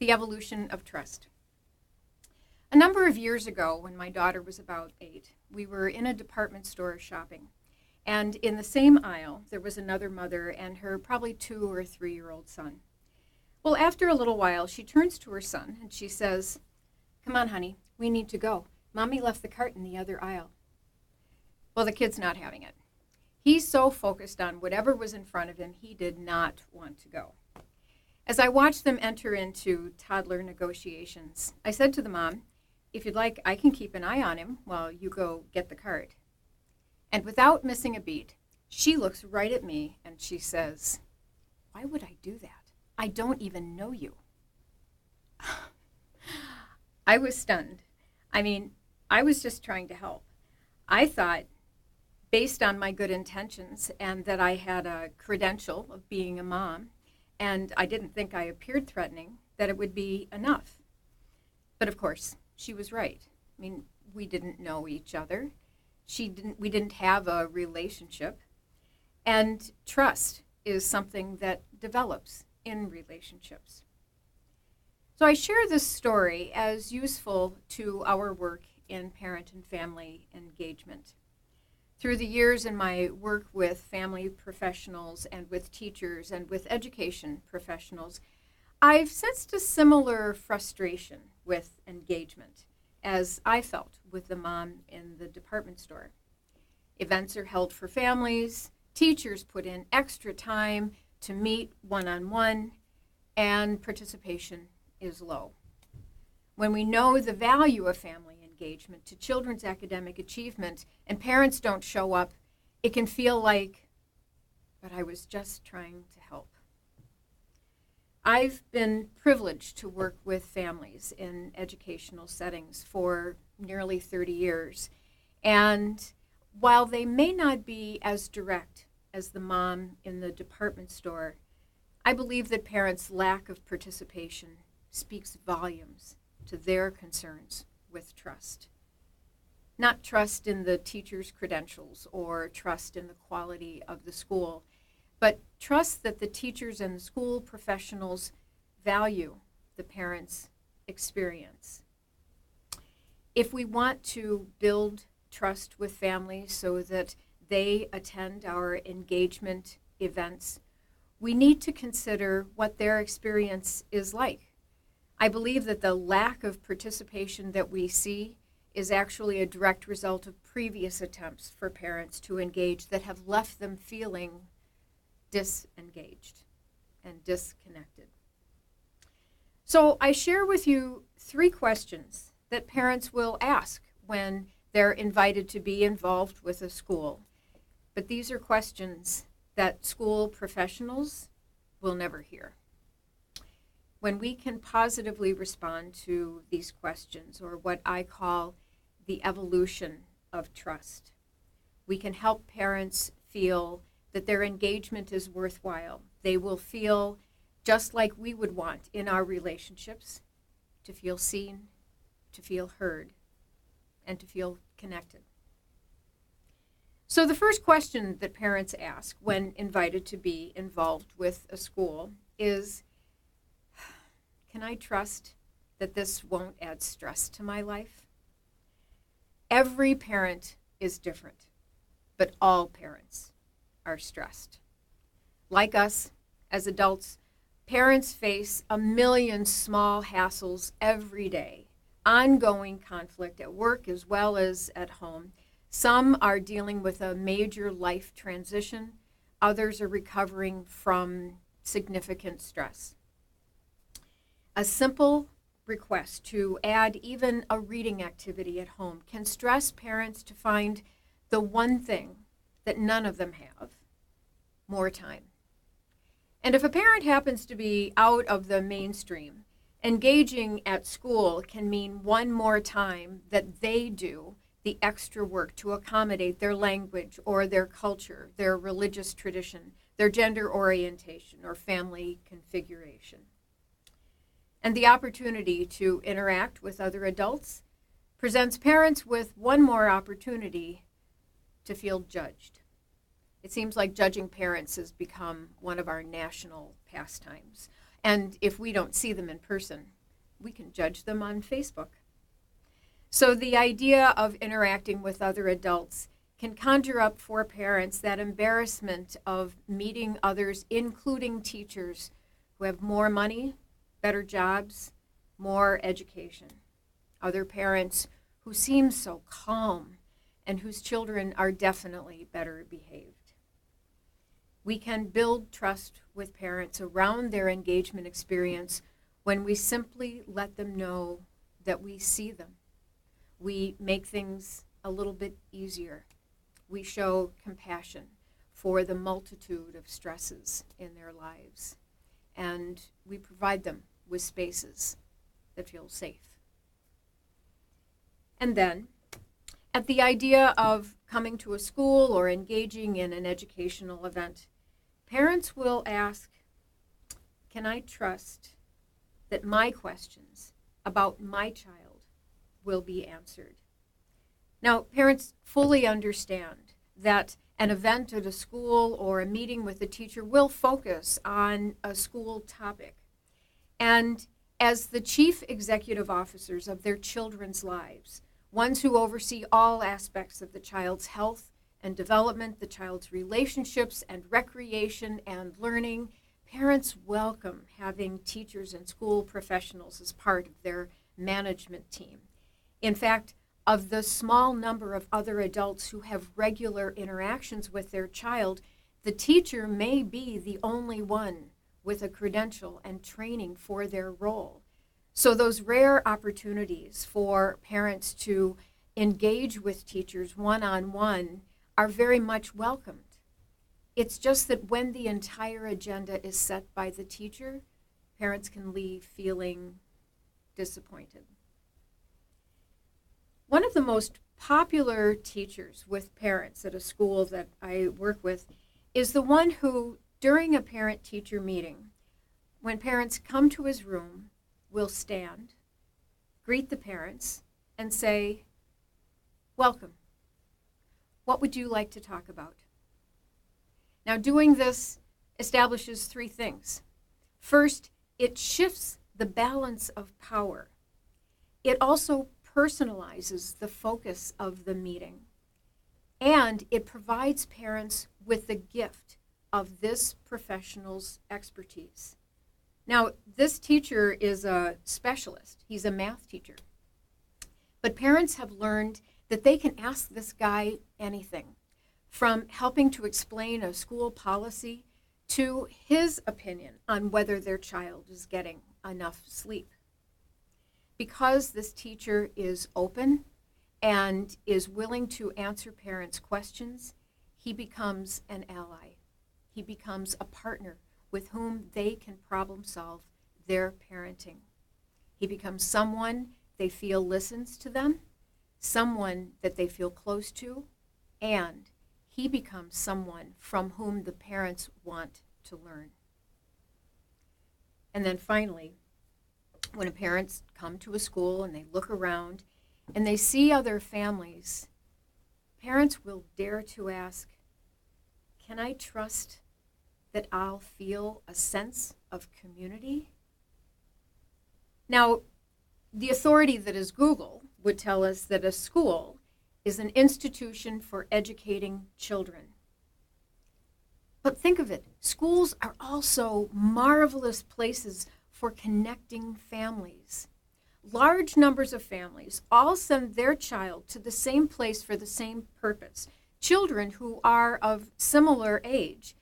The evolution of trust. A number of years ago, when my daughter was about 8, we were in a department store shopping. And in the same aisle, there was another mother and her probably 2 or 3-year-old son. Well, after a little while, she turns to her son and she says, "Come on, honey, we need to go. Mommy left the cart in the other aisle." Well, the kid's not having it. He's so focused on whatever was in front of him, he did not want to go. As I watched them enter into toddler negotiations, I said to the mom, "If you'd like, I can keep an eye on him while you go get the cart." And without missing a beat, she looks right at me and she says, "Why would I do that? I don't even know you." I was stunned. I was just trying to help. I thought, based on my good intentions and that I had a credential of being a mom, and I didn't think I appeared threatening, that it would be enough. But of course, she was right. We didn't know each other. We didn't have a relationship. And trust is something that develops in relationships. So I share this story as useful to our work in parent and family engagement. Through the years in my work with family professionals and with teachers and with education professionals, I've sensed a similar frustration with engagement as I felt with the mom in the department store. Events are held for families, teachers put in extra time to meet one-on-one, and participation is low. When we know the value of family engagement to children's academic achievement and parents don't show up, it can feel like, but I was just trying to help. I've been privileged to work with families in educational settings for nearly 30 years. And while they may not be as direct as the mom in the department store, I believe that parents' lack of participation speaks volumes to their concerns with trust. Not trust in the teacher's credentials or trust in the quality of the school, but trust that the teachers and the school professionals value the parents' experience. If we want to build trust with families so that they attend our engagement events, we need to consider what their experience is like. I believe that the lack of participation that we see is actually a direct result of previous attempts for parents to engage that have left them feeling disengaged and disconnected. So I share with you 3 questions that parents will ask when they're invited to be involved with a school. But these are questions that school professionals will never hear. When we can positively respond to these questions, or what I call the evolution of trust, we can help parents feel that their engagement is worthwhile. They will feel just like we would want in our relationships, to feel seen, to feel heard, and to feel connected. So the first question that parents ask when invited to be involved with a school is, can I trust that this won't add stress to my life? Every parent is different, but all parents are stressed. Like us, as adults, parents face a million small hassles every day, ongoing conflict at work as well as at home. Some are dealing with a major life transition. Others are recovering from significant stress. A simple request to add even a reading activity at home can stress parents to find the one thing that none of them have: more time. And if a parent happens to be out of the mainstream, engaging at school can mean one more time that they do the extra work to accommodate their language or their culture, their religious tradition, their gender orientation, or family configuration. And the opportunity to interact with other adults presents parents with one more opportunity to feel judged. It seems like judging parents has become one of our national pastimes. And if we don't see them in person, we can judge them on Facebook. So the idea of interacting with other adults can conjure up for parents that embarrassment of meeting others, including teachers who have more money, better jobs, more education. Other parents who seem so calm and whose children are definitely better behaved. We can build trust with parents around their engagement experience when we simply let them know that we see them. We make things a little bit easier. We show compassion for the multitude of stresses in their lives. And we provide them with spaces that feel safe. And then, at the idea of coming to a school or engaging in an educational event, parents will ask, can I trust that my questions about my child will be answered? Now, parents fully understand that an event at a school or a meeting with a teacher will focus on a school topic. And as the chief executive officers of their children's lives, ones who oversee all aspects of the child's health and development, the child's relationships and recreation and learning, parents welcome having teachers and school professionals as part of their management team. In fact, of the small number of other adults who have regular interactions with their child, the teacher may be the only one with a credential and training for their role. So those rare opportunities for parents to engage with teachers one-on-one are very much welcomed. It's just that when the entire agenda is set by the teacher, parents can leave feeling disappointed. One of the most popular teachers with parents at a school that I work with is the one who, during a parent-teacher meeting, when parents come to his room, will stand, greet the parents, and say, welcome. What would you like to talk about? Now, doing this establishes three things. First, it shifts the balance of power. It also personalizes the focus of the meeting. And it provides parents with the gift of this professional's expertise. Now, this teacher is a specialist. He's a math teacher. But parents have learned that they can ask this guy anything, from helping to explain a school policy to his opinion on whether their child is getting enough sleep. Because this teacher is open and is willing to answer parents' questions, he becomes an ally. He becomes a partner with whom they can problem solve their parenting. He becomes someone they feel listens to them, someone that they feel close to, and he becomes someone from whom the parents want to learn. And then finally, when parents come to a school and they look around and they see other families, parents will dare to ask, can I trust that I'll feel a sense of community? Now, the authority that is Google would tell us that a school is an institution for educating children. But think of it, schools are also marvelous places for connecting families. Large numbers of families all send their child to the same place for the same purpose. Children who are of similar age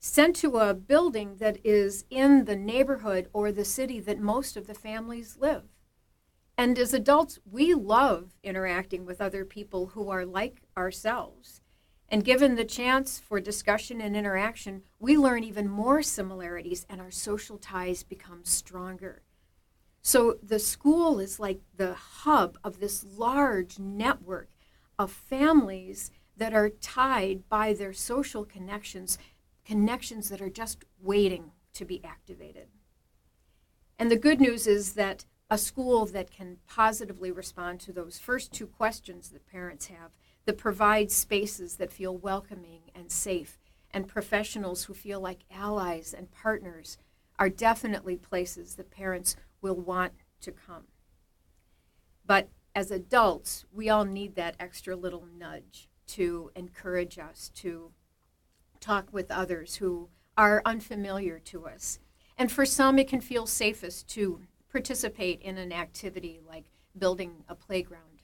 sent to a building that is in the neighborhood or the city that most of the families live. And as adults, we love interacting with other people who are like ourselves. And given the chance for discussion and interaction, we learn even more similarities and our social ties become stronger. So the school is like the hub of this large network of families that are tied by their social connections that are just waiting to be activated. And the good news is that a school that can positively respond to those first two questions that parents have, that provides spaces that feel welcoming and safe, and professionals who feel like allies and partners, are definitely places that parents will want to come. But as adults, we all need that extra little nudge to encourage us to talk with others who are unfamiliar to us. And for some, it can feel safest to participate in an activity like building a playground.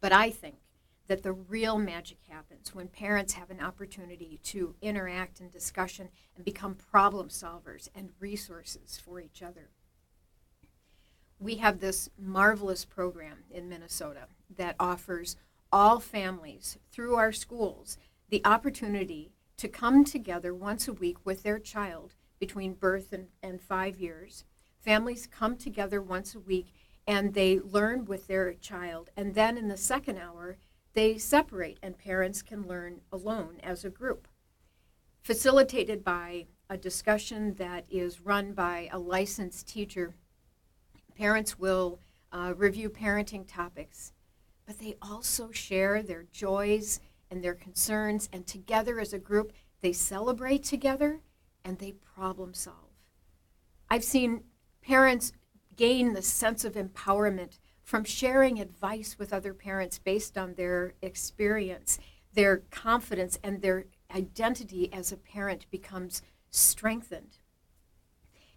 But I think that the real magic happens when parents have an opportunity to interact in discussion and become problem solvers and resources for each other. We have this marvelous program in Minnesota that offers all families through our schools the opportunity to come together once a week with their child between birth and 5 years. Families come together once a week and they learn with their child, and then in the second hour they separate and parents can learn alone as a group, facilitated by a discussion that is run by a licensed teacher. Parents will review parenting topics, but they also share their joys and their concerns, and together as a group they celebrate together and they problem solve. I've seen parents gain the sense of empowerment from sharing advice with other parents based on their experience. Their confidence and their identity as a parent becomes strengthened.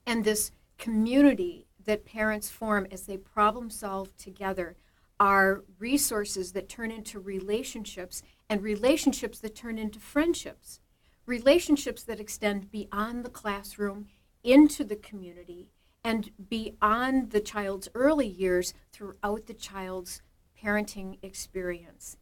And this community that parents form as they problem solve together are resources that turn into relationships, and relationships that turn into friendships. Relationships that extend beyond the classroom into the community and beyond the child's early years throughout the child's parenting experience.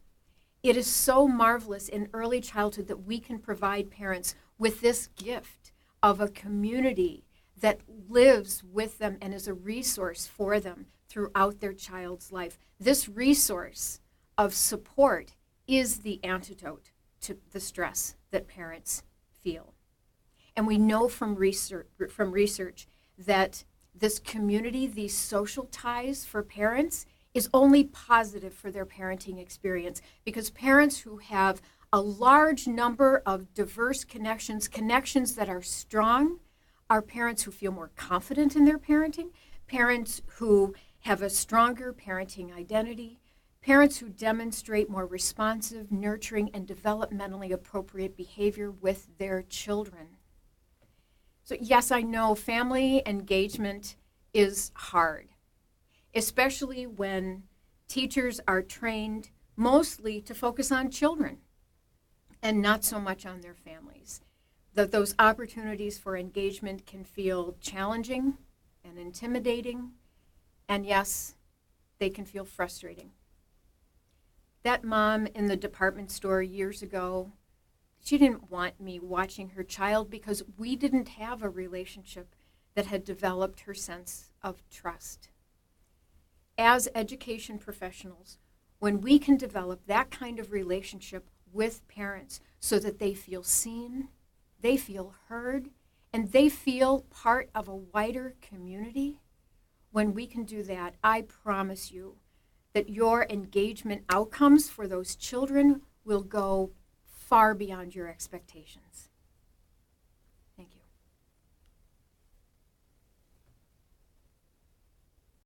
It is so marvelous in early childhood that we can provide parents with this gift of a community that lives with them and is a resource for them throughout their child's life. This resource of support is the antidote to the stress that parents feel. And we know from research that this community, these social ties for parents, is only positive for their parenting experience, because parents who have a large number of diverse connections that are strong, are parents who feel more confident in their parenting, parents who have a stronger parenting identity, parents who demonstrate more responsive, nurturing, and developmentally appropriate behavior with their children. So yes, I know family engagement is hard, especially when teachers are trained mostly to focus on children and not so much on their families. That those opportunities for engagement can feel challenging and intimidating, and yes, they can feel frustrating. That mom in the department store years ago, she didn't want me watching her child because we didn't have a relationship that had developed her sense of trust. As education professionals, when we can develop that kind of relationship with parents so that they feel seen, they feel heard, and they feel part of a wider community, when we can do that, I promise you that your engagement outcomes for those children will go far beyond your expectations.